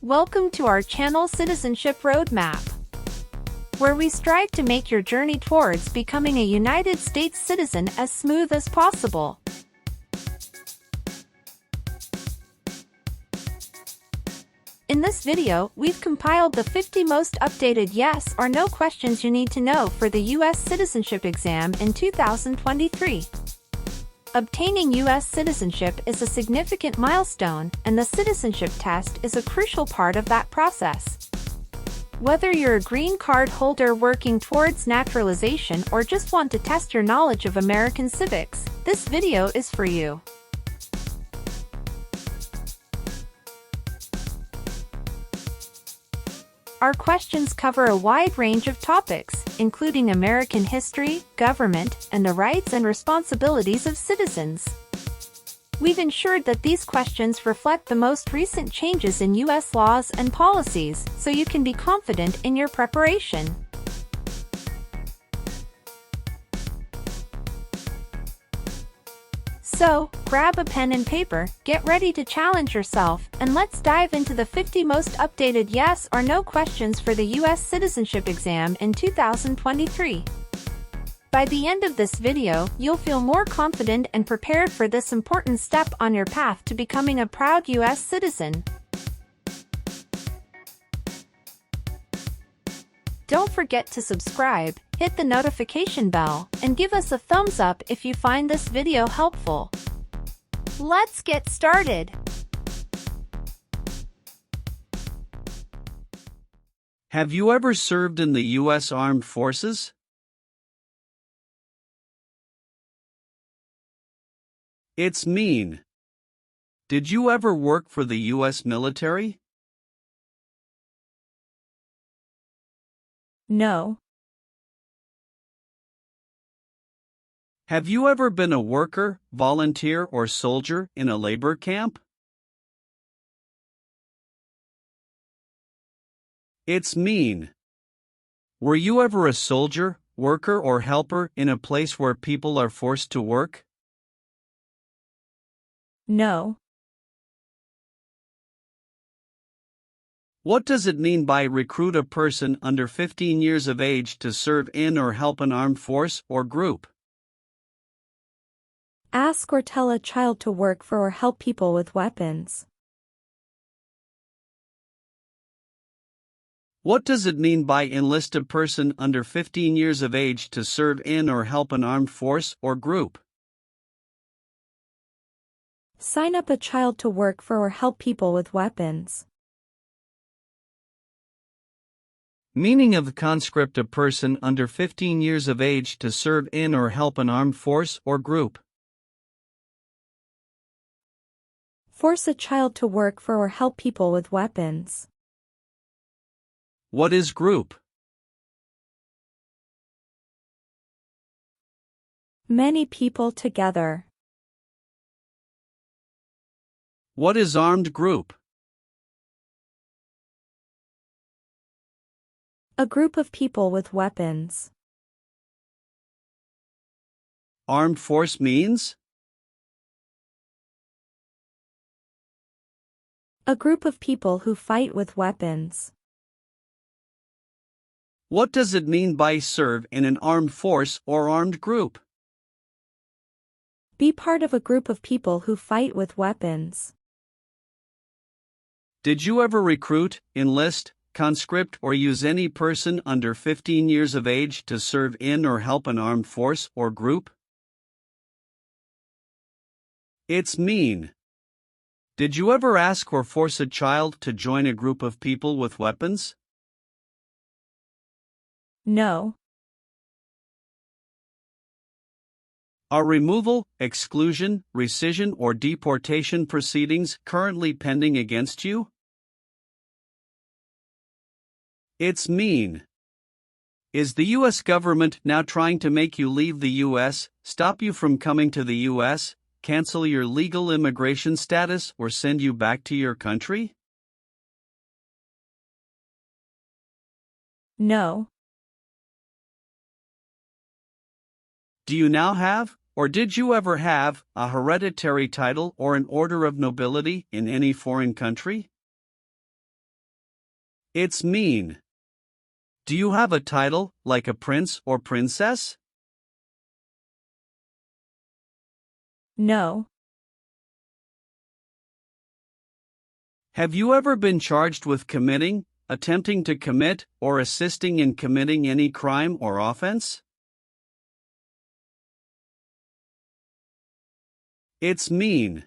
Welcome to our channel Citizenship Roadmap, where we strive to make your journey towards becoming a United States citizen as smooth as possible. In this video, we've compiled the 50 most updated yes or no questions you need to know for the U.S. citizenship exam in 2023. Obtaining U.S. citizenship is a significant milestone, and the citizenship test is a crucial part of that process. Whether you're a green card holder working towards naturalization or just want to test your knowledge of American civics, this video is for you. Our questions cover a wide range of topics, including American history, government, and the rights and responsibilities of citizens. We've ensured that these questions reflect the most recent changes in U.S. laws and policies, so you can be confident in your preparation. So, grab a pen and paper, get ready to challenge yourself, and let's dive into the 50 most updated yes or no questions for the U.S. citizenship exam in 2023. By the end of this video, you'll feel more confident and prepared for this important step on your path to becoming a proud U.S. citizen. Don't forget to subscribe, hit the notification bell, and give us a thumbs up if you find this video helpful. Let's get started! Have you ever served in the U.S. Armed Forces? It's mean. Did you ever work for the U.S. military? No. Have you ever been a worker, volunteer, or soldier in a labor camp? It's mean. Were you ever a soldier, worker, or helper in a place where people are forced to work? No. What does it mean by recruit a person under 15 years of age to serve in or help an armed force or group? Ask or tell a child to work for or help people with weapons. What does it mean by enlist a person under 15 years of age to serve in or help an armed force or group? Sign up a child to work for or help people with weapons. Meaning of the conscript: a person under 15 years of age to serve in or help an armed force or group. Force a child to work for or help people with weapons. What is group? Many people together. What is armed group? A group of people with weapons. Armed force means? A group of people who fight with weapons. What does it mean by serve in an armed force or armed group? Be part of a group of people who fight with weapons. Did you ever recruit, enlist, conscript, or use any person under 15 years of age to serve in or help an armed force or group? It's mean. Did you ever ask or force a child to join a group of people with weapons? No. Are removal, exclusion, rescission, or deportation proceedings currently pending against you? It's mean. Is the U.S. government now trying to make you leave the U.S., stop you from coming to the U.S., cancel your legal immigration status, or send you back to your country? No. Do you now have, or did you ever have, a hereditary title or an order of nobility in any foreign country? It's mean. Do you have a title, like a prince or princess? No. Have you ever been charged with committing, attempting to commit, or assisting in committing any crime or offense? It's mean.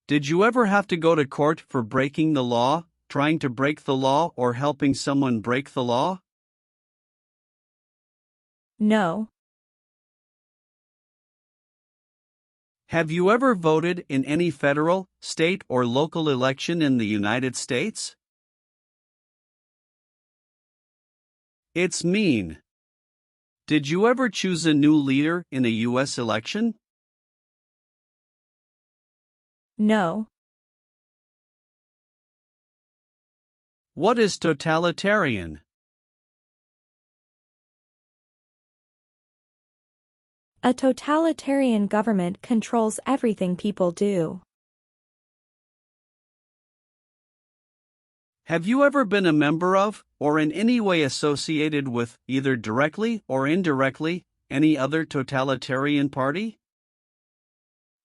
Did you ever have to go to court for breaking the law, trying to break the law, or helping someone break the law? No. Have you ever voted in any federal, state, or local election in the United States? It's mean. Did you ever choose a new leader in a U.S. election? No. What is totalitarian? A totalitarian government controls everything people do. Have you ever been a member of, or in any way associated with, either directly or indirectly, any other totalitarian party?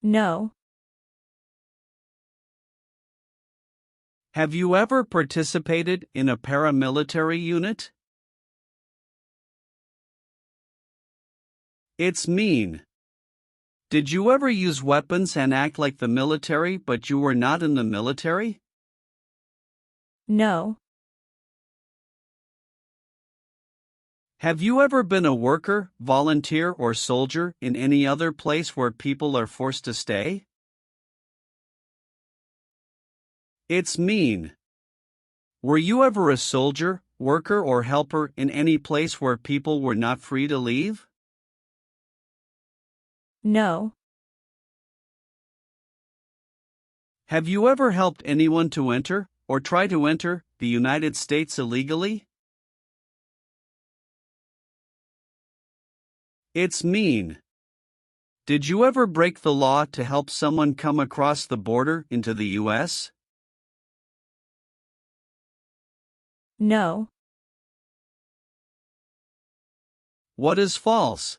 No. Have you ever participated in a paramilitary unit? It's mean. Did you ever use weapons and act like the military but you were not in the military? No. Have you ever been a worker, volunteer, or soldier in any other place where people are forced to stay? It's mean. Were you ever a soldier, worker, or helper in any place where people were not free to leave? No. Have you ever helped anyone to enter, or try to enter, the United States illegally? It's mean. Did you ever break the law to help someone come across the border into the U.S.? No. What is false?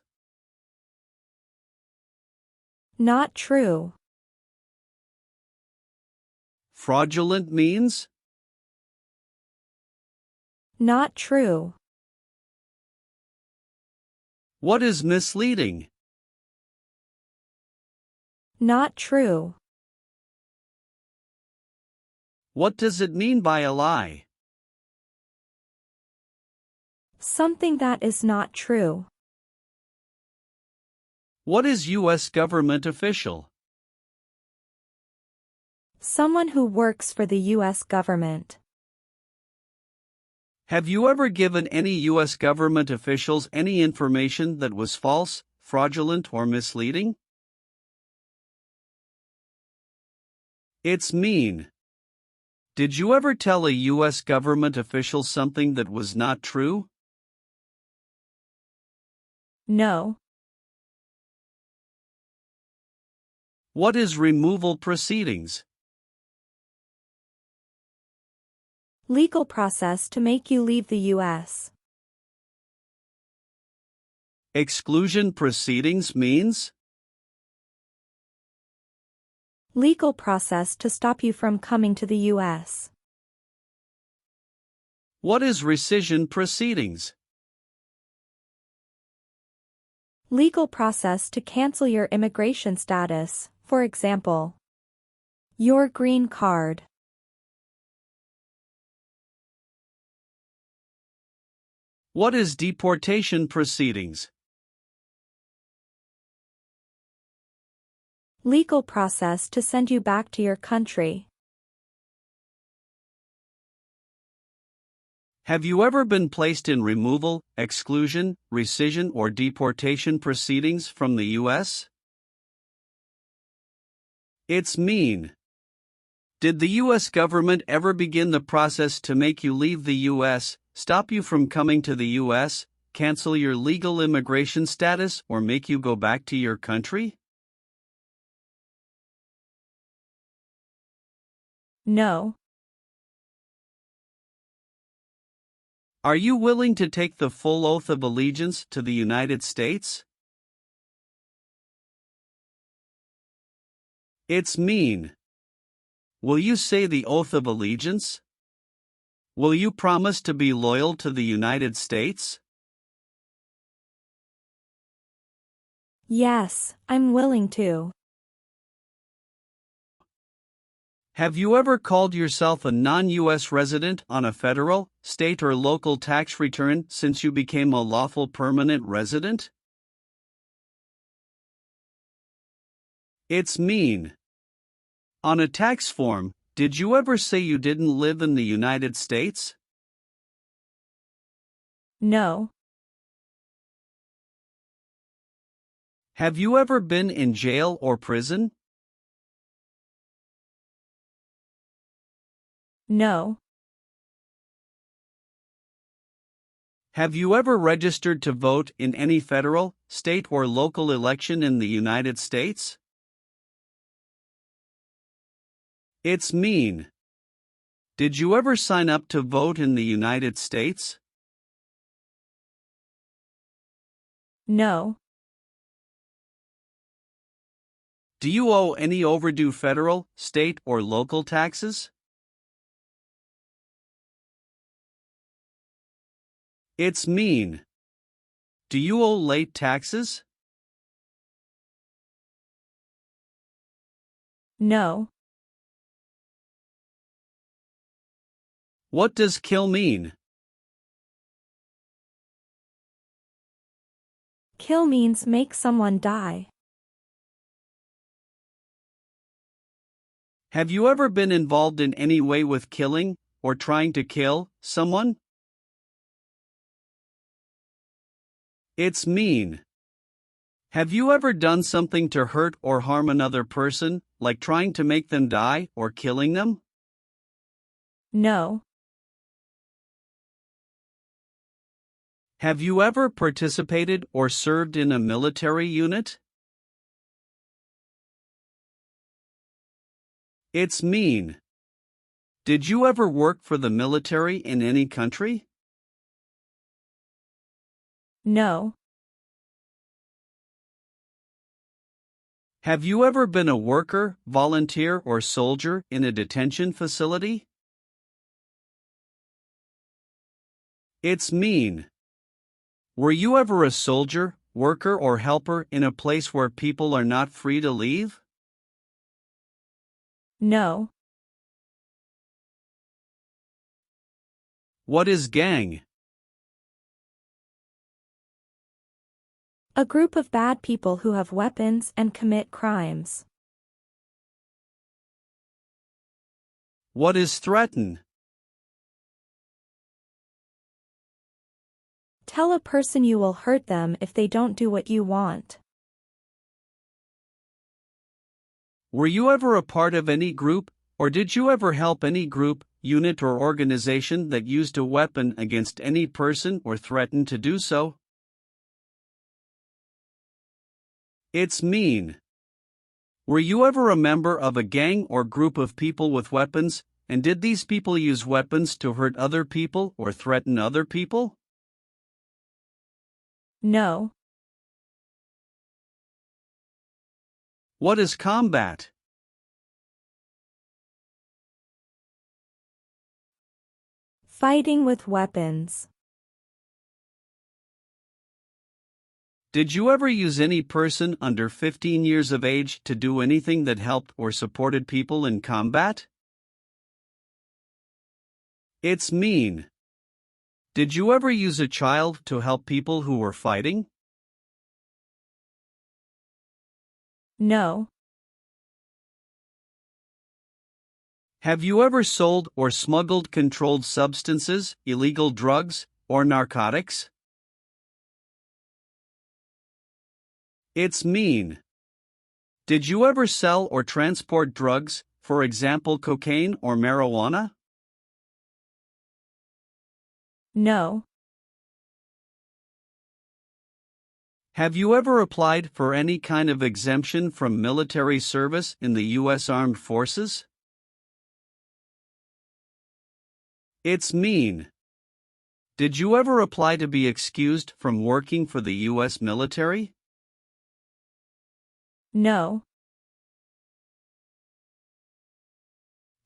Not true. Fraudulent means? Not true. What is misleading? Not true. What does it mean by a lie? Something that is not true. What is U.S. government official? Someone who works for the U.S. government. Have you ever given any U.S. government officials any information that was false, fraudulent, or misleading? It's mean. Did you ever tell a U.S. government official something that was not true? No. What is removal proceedings? Legal process to make you leave the U.S. Exclusion proceedings means? Legal process to stop you from coming to the U.S. What is rescission proceedings? Legal process to cancel your immigration status, for example, your green card. What is deportation proceedings? Legal process to send you back to your country. Have you ever been placed in removal, exclusion, rescission, or deportation proceedings from the U.S.? It's mean. Did the U.S. government ever begin the process to make you leave the U.S., stop you from coming to the U.S., cancel your legal immigration status, or make you go back to your country? No. Are you willing to take the full oath of allegiance to the United States? It's mean. Will you say the oath of allegiance? Will you promise to be loyal to the United States? Yes, I'm willing to. Have you ever called yourself a non-U.S. resident on a federal, state or local tax return since you became a lawful permanent resident? It's mean. On a tax form, did you ever say you didn't live in the United States? No. Have you ever been in jail or prison? No. Have you ever registered to vote in any federal, state or local election in the United States? It's mean. Did you ever sign up to vote in the United States? No. Do you owe any overdue federal, state or local taxes? It's mean. Do you owe late taxes? No. What does kill mean? Kill means make someone die. Have you ever been involved in any way with killing or trying to kill someone? It's mean. Have you ever done something to hurt or harm another person, like trying to make them die or killing them? No. Have you ever participated or served in a military unit? It's mean. Did you ever work for the military in any country? No. Have you ever been a worker, volunteer, or soldier in a detention facility? It's mean. Were you ever a soldier, worker, or helper in a place where people are not free to leave? No. What is gang? A group of bad people who have weapons and commit crimes. What is threaten? Tell a person you will hurt them if they don't do what you want. Were you ever a part of any group, or did you ever help any group, unit, or organization that used a weapon against any person or threatened to do so? It's mean. Were you ever a member of a gang or group of people with weapons, and did these people use weapons to hurt other people or threaten other people? No. What is combat? Fighting with weapons. Did you ever use any person under 15 years of age to do anything that helped or supported people in combat? It's mean. Did you ever use a child to help people who were fighting? No. Have you ever sold or smuggled controlled substances, illegal drugs, or narcotics? It's mean. Did you ever sell or transport drugs, for example cocaine or marijuana? No. Have you ever applied for any kind of exemption from military service in the U.S. Armed Forces? It's mean. Did you ever apply to be excused from working for the U.S. military? No.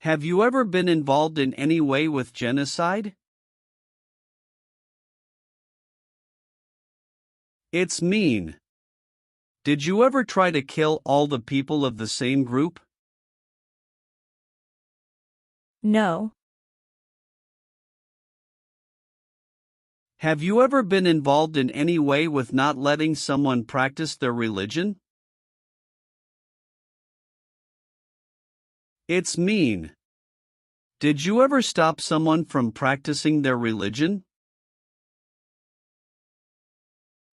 Have you ever been involved in any way with genocide? It's mean. Did you ever try to kill all the people of the same group? No. Have you ever been involved in any way with not letting someone practice their religion? It's mean. Did you ever stop someone from practicing their religion?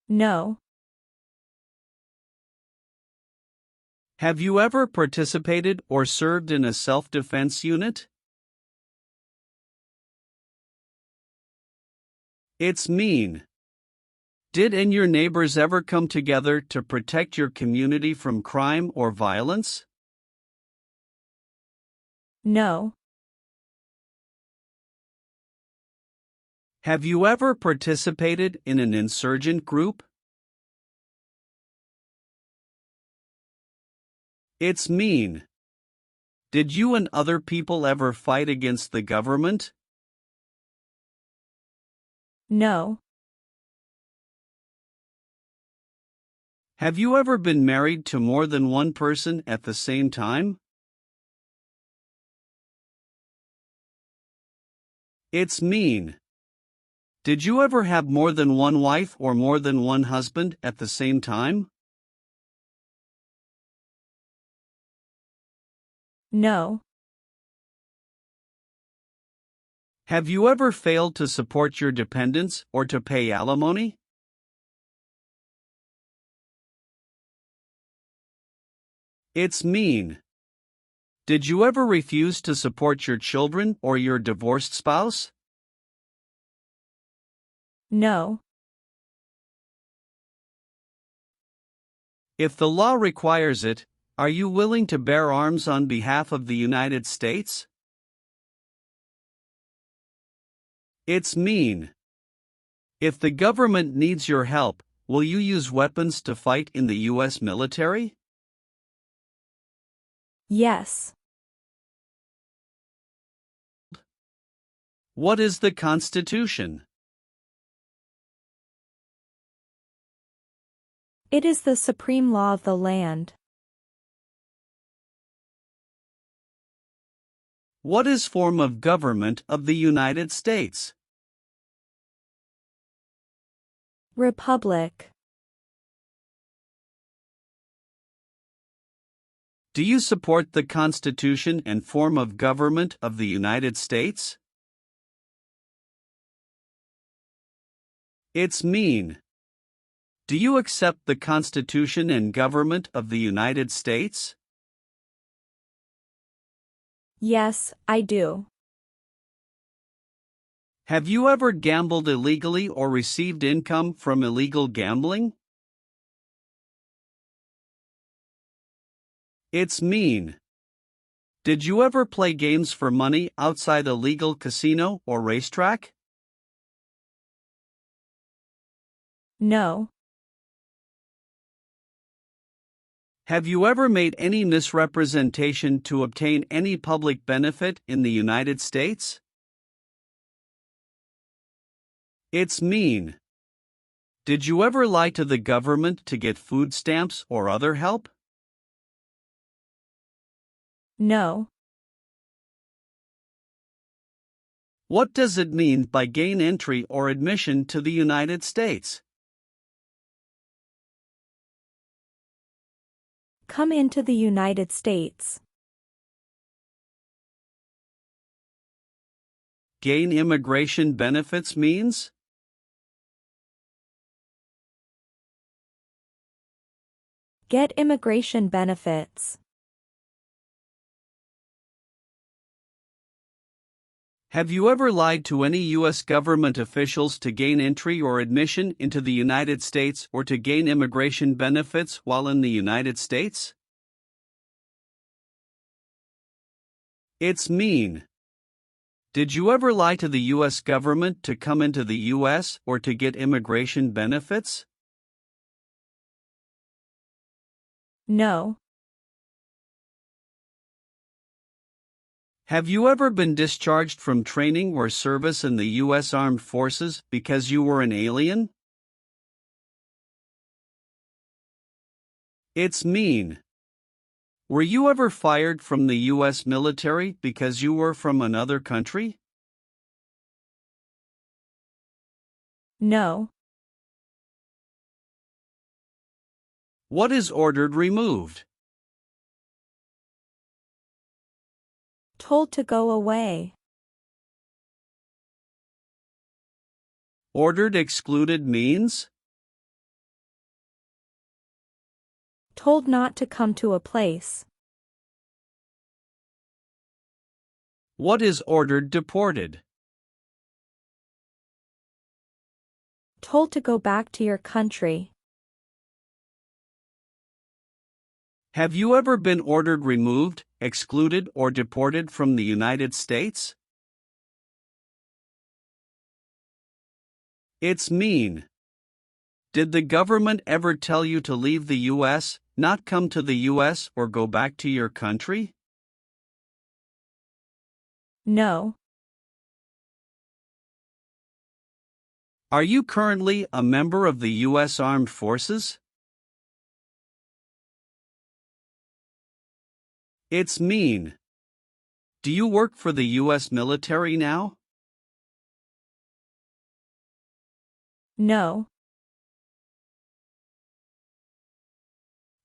No. Have you ever participated or served in a self-defense unit? It's mean. Did and your neighbors ever come together to protect your community from crime or violence? No. Have you ever participated in an insurgent group? It's mean. Did you and other people ever fight against the government? No. Have you ever been married to more than one person at the same time? It's mean. Did you ever have more than one wife or more than one husband at the same time? No. Have you ever failed to support your dependents or to pay alimony? It's mean. Did you ever refuse to support your children or your divorced spouse? No. If the law requires it, are you willing to bear arms on behalf of the United States? It's mean. If the government needs your help, will you use weapons to fight in the U.S. military? Yes. What is the Constitution? It is the supreme law of the land. What is form of government of the United States? Republic. Do you support the Constitution and form of government of the United States? It's mean. Do you accept the Constitution and government of the United States? Yes, I do. Have you ever gambled illegally or received income from illegal gambling? It's mean. Did you ever play games for money outside a legal casino or racetrack? No. Have you ever made any misrepresentation to obtain any public benefit in the United States? It's mean. Did you ever lie to the government to get food stamps or other help? No. What does it mean by gain entry or admission to the United States? Come into the United States. Gain immigration benefits means? Get immigration benefits. Have you ever lied to any U.S. government officials to gain entry or admission into the United States or to gain immigration benefits while in the United States? It's mean. Did you ever lie to the U.S. government to come into the U.S. or to get immigration benefits? No. Have you ever been discharged from training or service in the U.S. Armed Forces because you were an alien? It's mean. Were you ever fired from the U.S. military because you were from another country? No. What is ordered removed? Told to go away. Ordered excluded means? Told not to come to a place. What is ordered deported? Told to go back to your country. Have you ever been ordered removed, excluded, or deported from the United States? It's mean. Did the government ever tell you to leave the U.S., not come to the U.S., or go back to your country? No. Are you currently a member of the U.S. Armed Forces? It's mean. Do you work for the U.S. military now? No.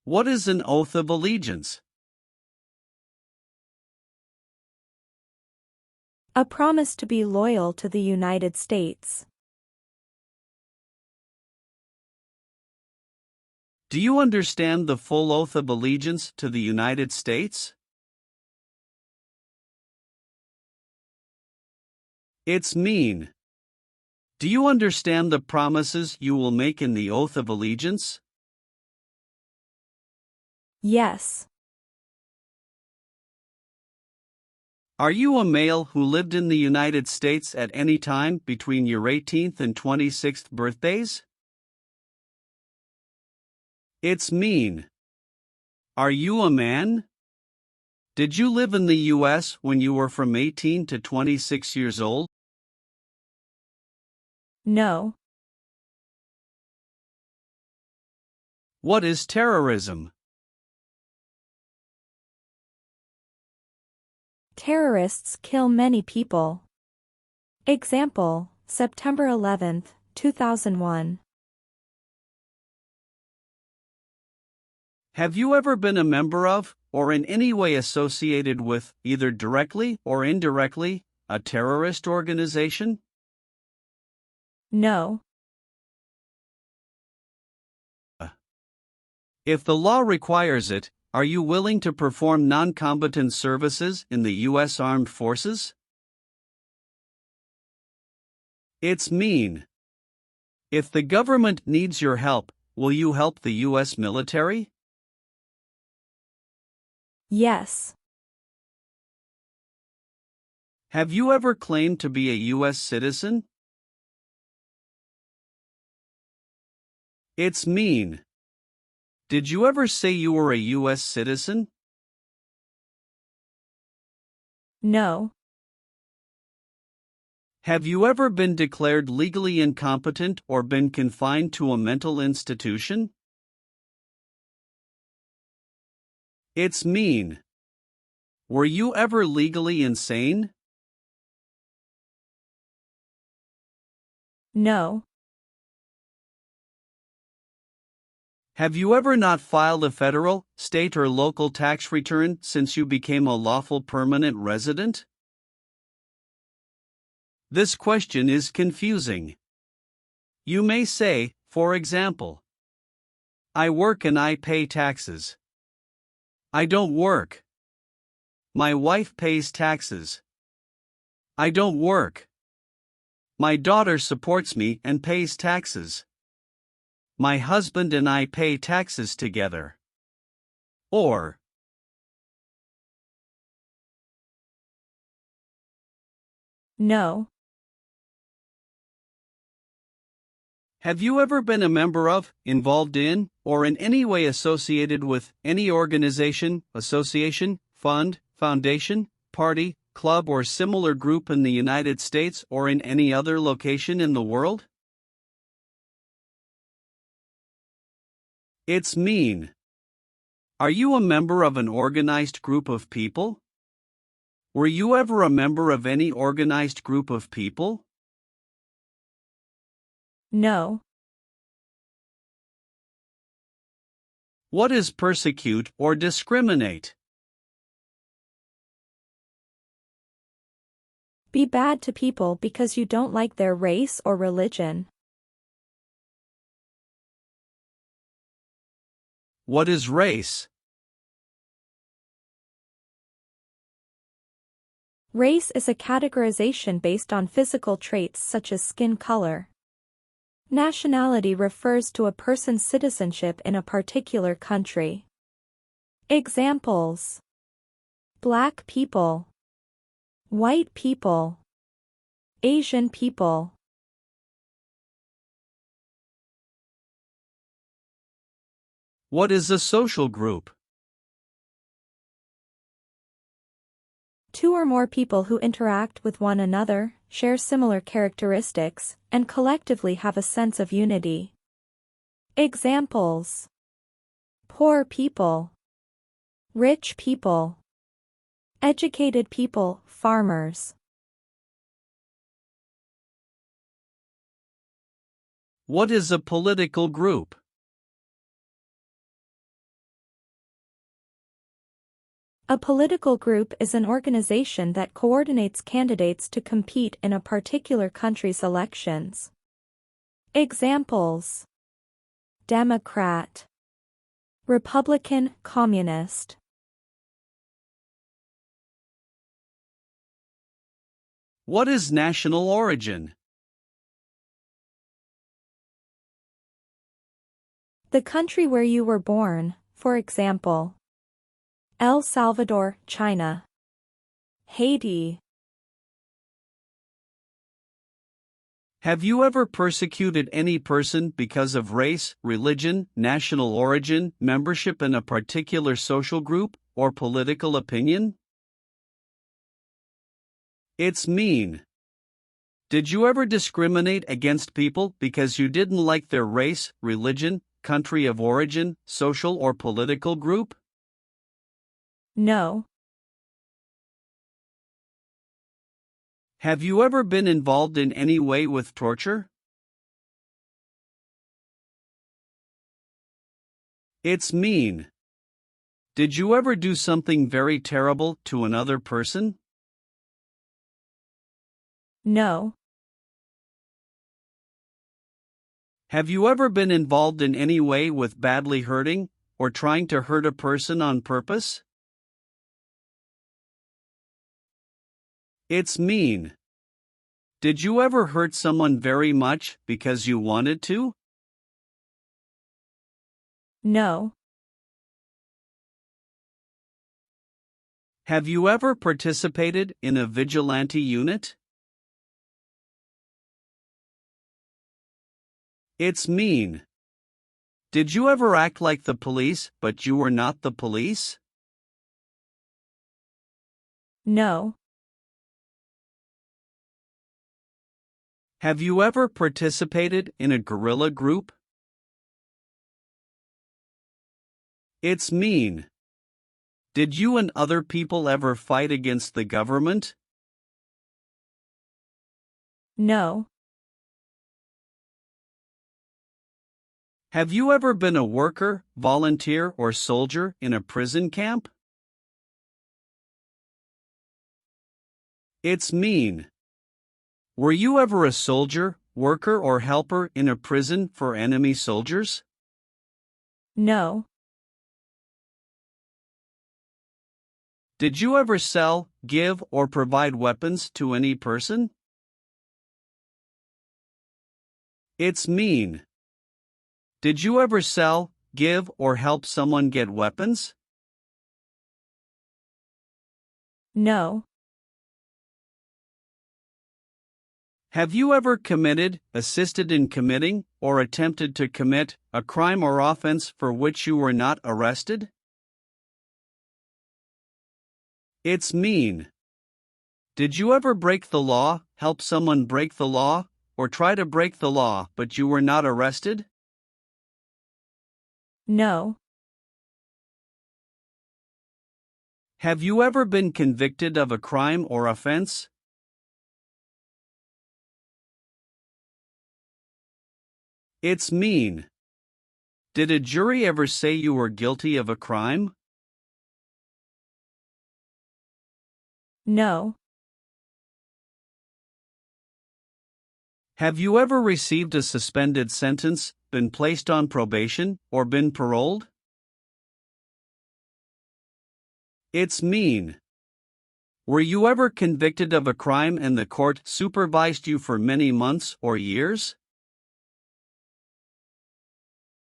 What is an oath of allegiance? A promise to be loyal to the United States. Do you understand the full oath of allegiance to the United States? It's mean. Do you understand the promises you will make in the oath of allegiance? Yes. Are you a male who lived in the United States at any time between your 18th and 26th birthdays? It's mean. Are you a man? Did you live in the U.S. when you were from 18 to 26 years old? No. What is terrorism? Terrorists kill many people. Example, September 11, 2001. Have you ever been a member of, or in any way associated with, either directly or indirectly, a terrorist organization? No. If the law requires it, are you willing to perform non-combatant services in the U.S. Armed Forces? It's mean. If the government needs your help, will you help the U.S. military? Yes. Have you ever claimed to be a U.S. citizen? It's mean. Did you ever say you were a U.S. citizen? No. Have you ever been declared legally incompetent or been confined to a mental institution? It's mean. Were you ever legally insane? No. Have you ever not filed a federal, state, or local tax return since you became a lawful permanent resident? This question is confusing. You may say, for example, I work and I pay taxes. I don't work. My wife pays taxes. I don't work. My daughter supports me and pays taxes. My husband and I pay taxes together. Or, No. Have you ever been a member of, involved in, or in any way associated with any organization, association, fund, foundation, party, club, or similar group in the United States or in any other location in the world? It's mean. Are you a member of an organized group of people? Were you ever a member of any organized group of people? No. What is persecute or discriminate? Be bad to people because you don't like their race or religion. What is race? Race is a categorization based on physical traits such as skin color. Nationality refers to a person's citizenship in a particular country. Examples: Black people, white people, Asian people. What is a social group? Two or more people who interact with one another, share similar characteristics, and collectively have a sense of unity. Examples: poor people, rich people, educated people, farmers. What is a political group? A political group is an organization that coordinates candidates to compete in a particular country's elections. Examples: Democrat, Republican, Communist. What is national origin? The country where you were born, for example, El Salvador, China, Haiti. Have you ever persecuted any person because of race, religion, national origin, membership in a particular social group, or political opinion? It's mean. Did you ever discriminate against people because you didn't like their race, religion, country of origin, social or political group? No. Have you ever been involved in any way with torture? It's mean. Did you ever do something very terrible to another person? No. Have you ever been involved in any way with badly hurting, or trying to hurt a person on purpose? It's mean. Did you ever hurt someone very much because you wanted to? No. Have you ever participated in a vigilante unit? It's mean. Did you ever act like the police, but you were not the police? No. Have you ever participated in a guerrilla group? It's mean. Did you and other people ever fight against the government? No. Have you ever been a worker, volunteer, or soldier in a prison camp? It's mean. Were you ever a soldier, worker, or helper in a prison for enemy soldiers? No. Did you ever sell, give, or provide weapons to any person? It's mean. Did you ever sell, give, or help someone get weapons? No. Have you ever committed, assisted in committing, or attempted to commit a crime or offense for which you were not arrested? It's mean. Did you ever break the law, help someone break the law, or try to break the law but you were not arrested? No. Have you ever been convicted of a crime or offense? It's mean. Did a jury ever say you were guilty of a crime? No. Have you ever received a suspended sentence, been placed on probation, or been paroled? It's mean. Were you ever convicted of a crime and the court supervised you for many months or years?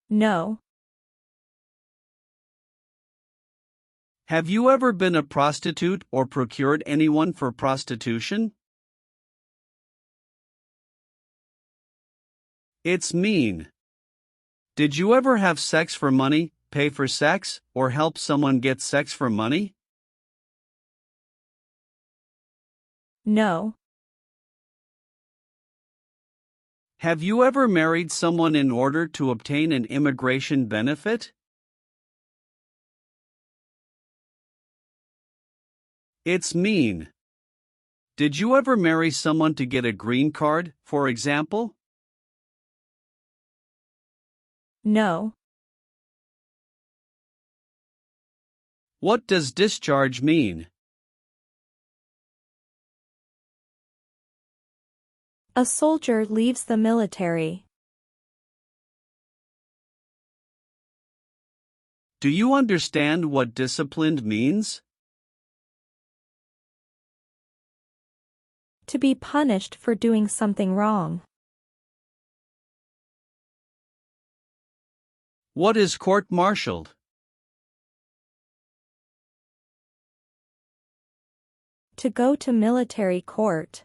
No. Have you ever been a prostitute or procured anyone for prostitution? It's mean. Did you ever have sex for money, pay for sex, or help someone get sex for money? No. Have you ever married someone in order to obtain an immigration benefit? It's mean. Did you ever marry someone to get a green card, for example? No. What does discharge mean? A soldier leaves the military. Do you understand what disciplined means? To be punished for doing something wrong. What is court-martialed? To go to military court.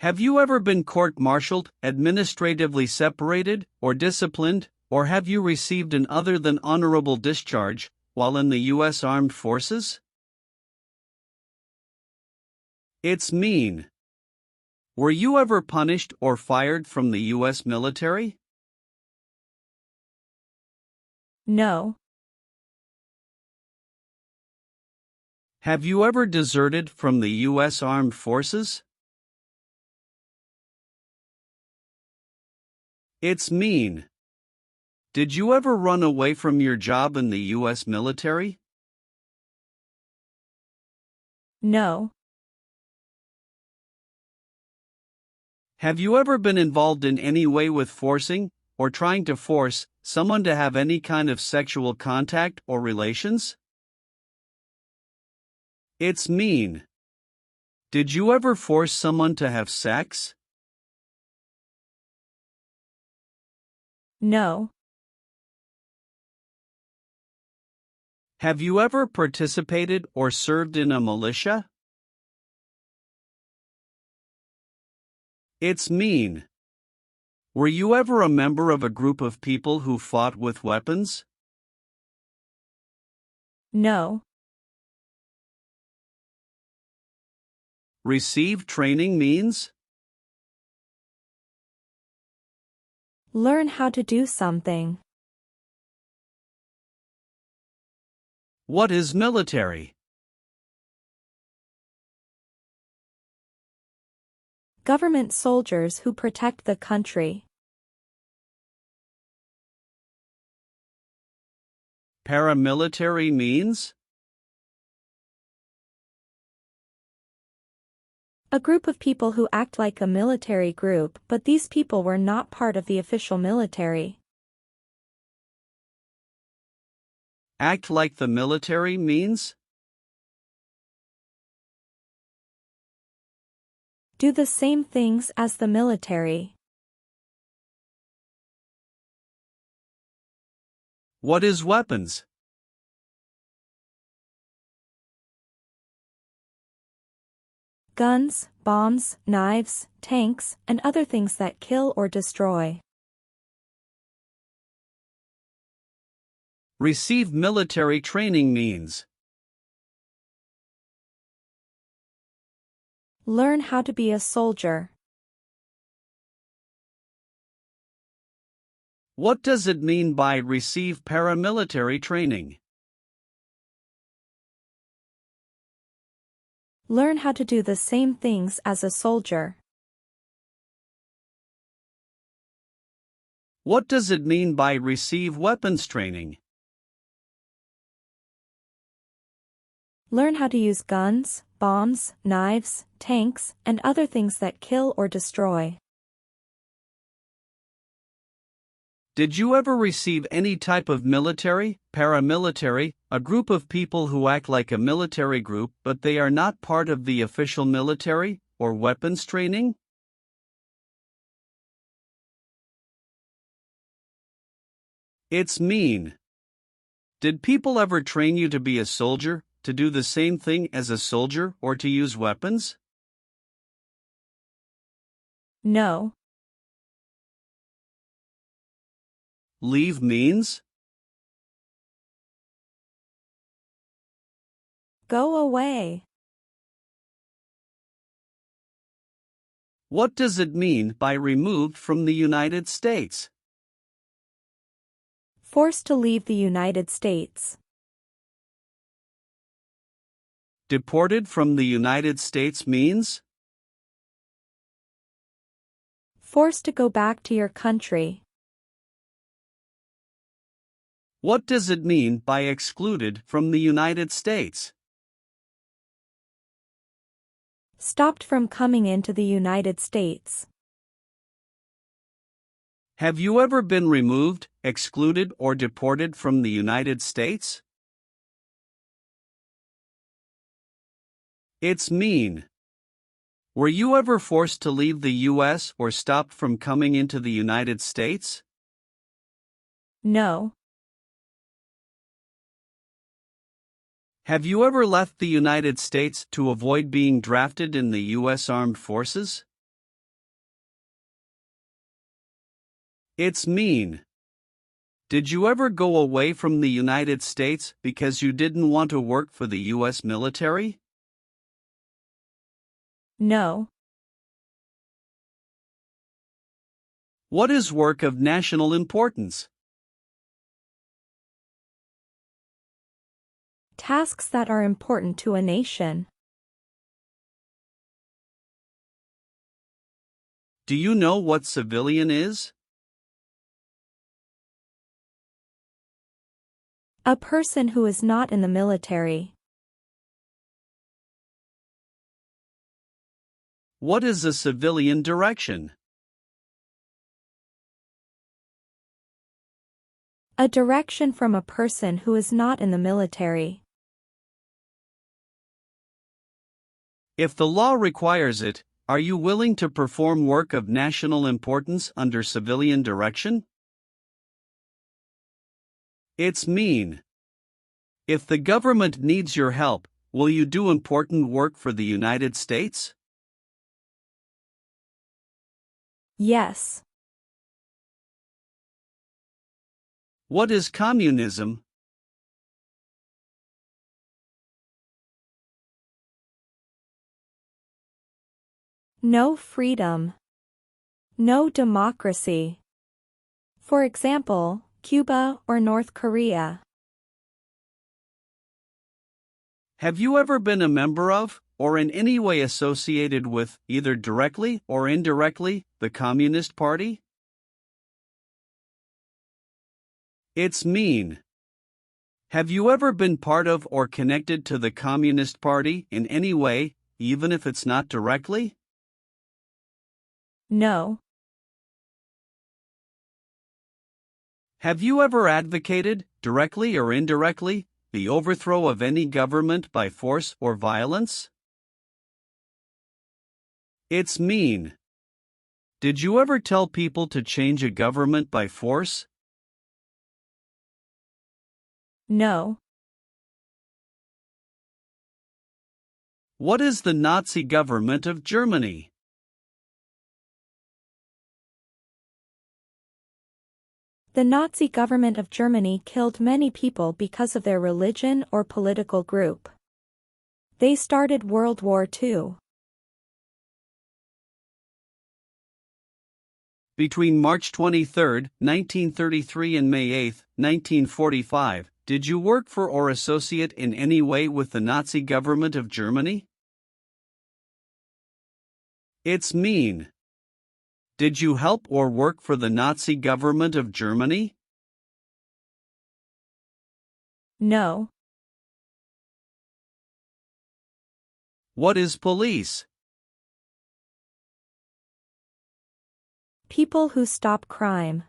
Have you ever been court-martialed, administratively separated, or disciplined, or have you received an other than honorable discharge while in the U.S. Armed Forces? It's mean. Were you ever punished or fired from the U.S. military? No. Have you ever deserted from the U.S. Armed Forces? It's mean. Did you ever run away from your job in the U.S. military? No. Have you ever been involved in any way with forcing, or trying to force, someone to have any kind of sexual contact or relations? It's mean. Did you ever force someone to have sex? No. Have you ever participated or served in a militia? It's mean. Were you ever a member of a group of people who fought with weapons? No. Receive training means? Learn how to do something. What is military? Government soldiers who protect the country. Paramilitary means? A group of people who act like a military group, but these people were not part of the official military. Act like the military means? Do the same things as the military. What is weapons? guns, bombs, knives, tanks, and other things that kill or destroy. Receive military training means. Learn how to be a soldier. What does it mean by receive paramilitary training? Learn how to do the same things as a soldier. What does it mean by receive weapons training? Learn how to use guns, bombs, knives, tanks, and other things that kill or destroy. Did you ever receive any type of military, paramilitary, a group of people who act like a military group but they are not part of the official military, or weapons training? It's mean. Did people ever train you to be a soldier, to do the same thing as a soldier, or to use weapons? No. Leave means? Go away. What does it mean by removed from the United States? Forced to leave the United States. Deported from the United States means? Forced to go back to your country. What does it mean by excluded from the United States? Stopped from coming into the United States. Have you ever been removed, excluded, or deported from the United States? It's mean. Were you ever forced to leave the U.S. or stopped from coming into the United States? No. Have you ever left the United States to avoid being drafted in the U.S. Armed Forces? It's mean. Did you ever go away from the United States because you didn't want to work for the U.S. military? No. What is work of national importance? Tasks that are important to a nation. Do you know what civilian is? A person who is not in the military. What is a civilian direction? A direction from a person who is not in the military. If the law requires it, are you willing to perform work of national importance under civilian direction? It's mean. If the government needs your help, will you do important work for the United States? Yes. What is communism? No freedom. No democracy. For example, Cuba or North Korea. Have you ever been a member of, or in any way associated with, either directly or indirectly, the Communist Party? It's mean. Have you ever been part of or connected to the Communist Party in any way, even if it's not directly? No. Have you ever advocated, directly or indirectly, the overthrow of any government by force or violence? It's mean. Did you ever tell people to change a government by force? No. What is the Nazi government of Germany? The Nazi government of Germany killed many people because of their religion or political group. They started World War II. Between March 23, 1933 and May 8, 1945, did you work for or associate in any way with the Nazi government of Germany? It's mean. Did you help or work for the Nazi government of Germany? No. What is police? People who stop crime.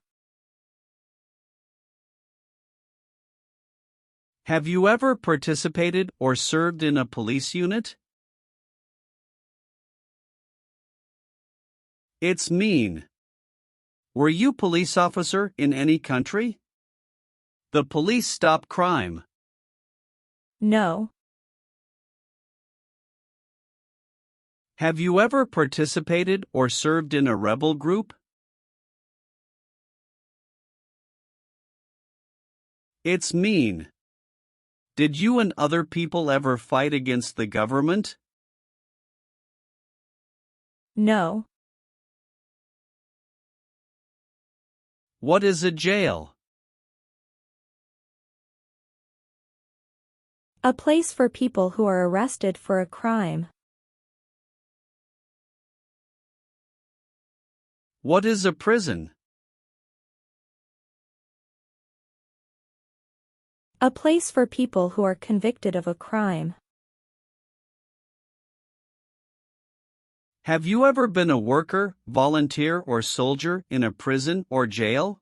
Have you ever participated or served in a police unit? It's mean. Were you police officer in any country? The police stop crime. No. Have you ever participated or served in a rebel group? It's mean. Did you and other people ever fight against the government? No. What is a jail? A place for people who are arrested for a crime. What is a prison? A place for people who are convicted of a crime. Have you ever been a worker, volunteer, or soldier in a prison or jail?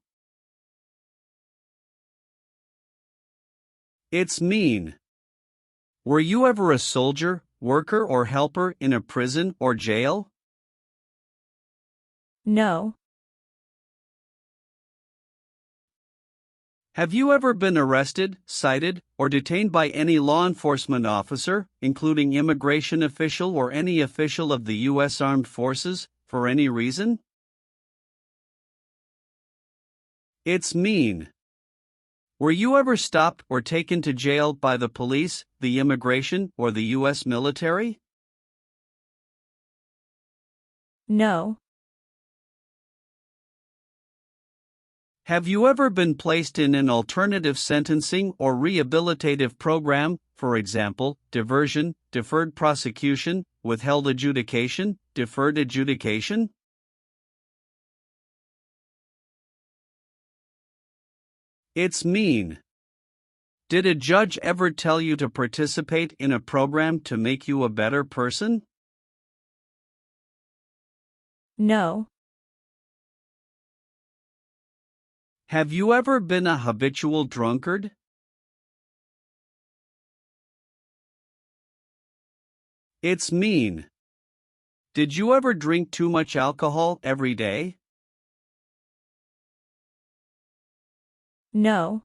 It's mean. Were you ever a soldier, worker, or helper in a prison or jail? No. Have you ever been arrested, cited, or detained by any law enforcement officer, including immigration official or any official of the U.S. Armed Forces, for any reason? It's mean. Were you ever stopped or taken to jail by the police, the immigration, or the U.S. military? No. Have you ever been placed in an alternative sentencing or rehabilitative program, for example, diversion, deferred prosecution, withheld adjudication, deferred adjudication? It's mean. Did a judge ever tell you to participate in a program to make you a better person? No. Have you ever been a habitual drunkard? It's mean. Did you ever drink too much alcohol every day? No.